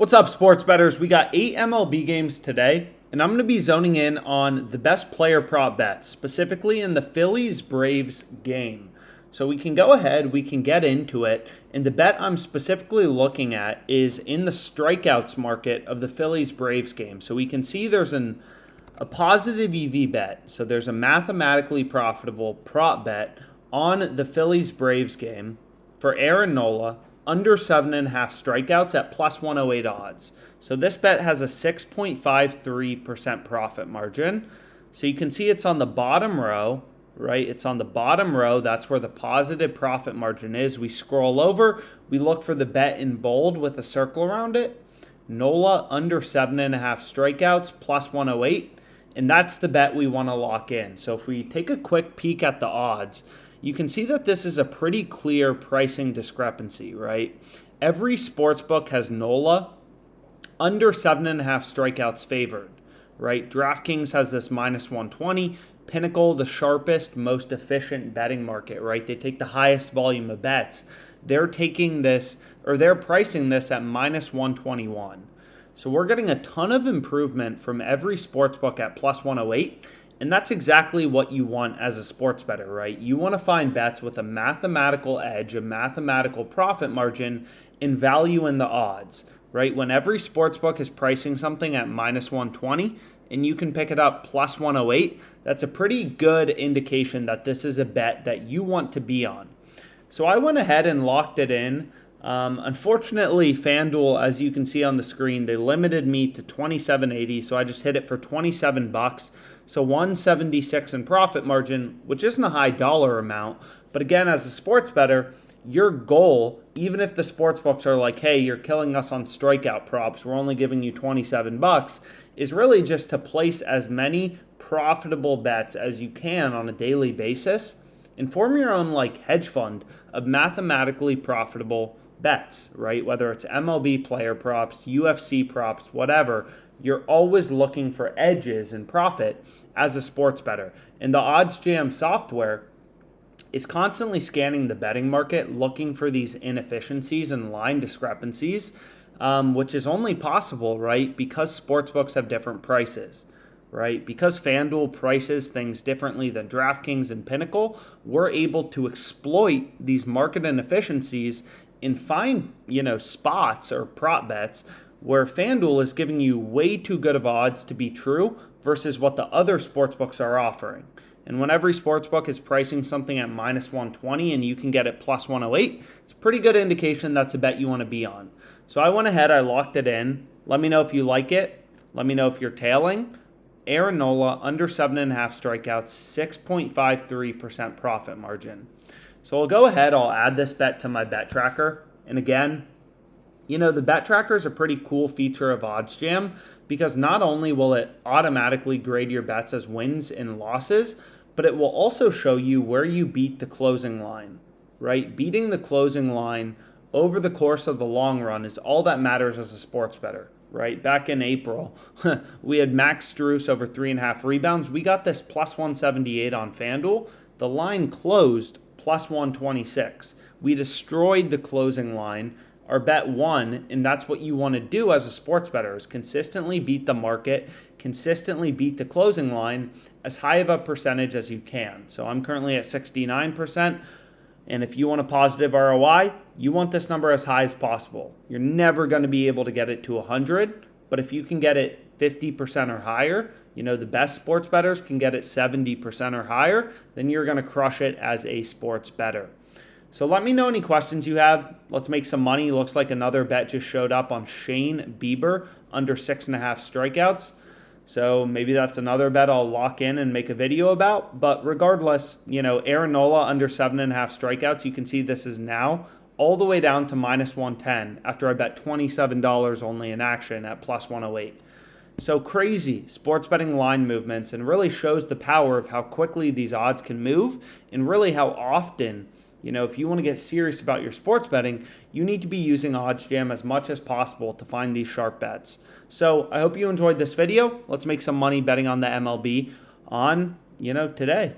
What's up, sports bettors? We got 8 MLB games today, and I'm going to be zoning in on the best player prop bets, specifically in the Phillies-Braves game. So we can go ahead, we can get into it, and the bet I'm specifically looking at is in the strikeouts market of the Phillies-Braves game. So we can see there's a positive EV bet, so there's a mathematically profitable prop bet on the Phillies-Braves game for Aaron Nola, under 7.5 strikeouts at plus 108 odds. So this bet has a 6.53% profit margin. So you can see it's on the bottom row, right? It's on the bottom row. That's where the positive profit margin is. We scroll over, we look for the bet in bold with a circle around it. Nola under 7.5 strikeouts plus 108. And that's the bet we want to lock in. So if we take a quick peek at the odds, you can see that this is a pretty clear pricing discrepancy, right? Every sportsbook has Nola under 7.5 strikeouts favored, right? DraftKings has this minus 120. Pinnacle, the sharpest, most efficient betting market, right? They take the highest volume of bets. They're taking this, or they're pricing this at minus 121. So we're getting a ton of improvement from every sportsbook at plus 108. And that's exactly what you want as a sports bettor, right? You want to find bets with a mathematical edge, a mathematical profit margin, and value in the odds, right? When every sportsbook is pricing something at minus 120 and you can pick it up plus 108, that's a pretty good indication that this is a bet that you want to be on. So I went ahead and locked it in. Unfortunately, FanDuel, as you can see on the screen, they limited me to $27.80, so I just hit it for $27. So $176 in profit margin, which isn't a high dollar amount. But again, as a sports bettor, your goal, even if the sports books are like, hey, you're killing us on strikeout props, we're only giving you $27, is really just to place as many profitable bets as you can on a daily basis and form your own like hedge fund of mathematically profitable bets, right? Whether it's MLB player props, UFC props, whatever, you're always looking for edges and profit as a sports bettor. And the OddsJam software is constantly scanning the betting market, looking for these inefficiencies and line discrepancies, which is only possible, right? Because sportsbooks have different prices, right? Because FanDuel prices things differently than DraftKings and Pinnacle, we're able to exploit these market inefficiencies and find, spots or prop bets where FanDuel is giving you way too good of odds to be true versus what the other sportsbooks are offering. And when every sportsbook is pricing something at minus 120 and you can get it plus 108, it's a pretty good indication that's a bet you want to be on. So I went ahead, I locked it in. Let me know if you like it. Let me know if you're tailing. Aaron Nola under 7.5 strikeouts, 6.53% profit margin. So I'll go ahead, I'll add this bet to my bet tracker. And again, the bet tracker is a pretty cool feature of OddsJam because not only will it automatically grade your bets as wins and losses, but it will also show you where you beat the closing line, right? Beating the closing line over the course of the long run is all that matters as a sports bettor, right? Back in April, we had Max Strus over 3.5 rebounds. We got this plus 178 on FanDuel. The line closed plus 126. We destroyed the closing line. Our bet won, and that's what you want to do as a sports bettor is consistently beat the market, consistently beat the closing line as high of a percentage as you can. So I'm currently at 69%, and if you want a positive ROI, you want this number as high as possible. You're never going to be able to get it to 100, but if you can get it 50% or higher, the best sports bettors can get it 70% or higher, then you're going to crush it as a sports bettor. So let me know any questions you have. Let's make some money. Looks like another bet just showed up on Shane Bieber under 6.5 strikeouts. So maybe that's another bet I'll lock in and make a video about. But regardless, Aaron Nola under 7.5 strikeouts, you can see this is now all the way down to minus 110 after I bet $27 only in action at plus 108. So crazy sports betting line movements, and really shows the power of how quickly these odds can move and really how often, if you want to get serious about your sports betting, you need to be using OddsJam as much as possible to find these sharp bets. So I hope you enjoyed this video. Let's make some money betting on the MLB on, today.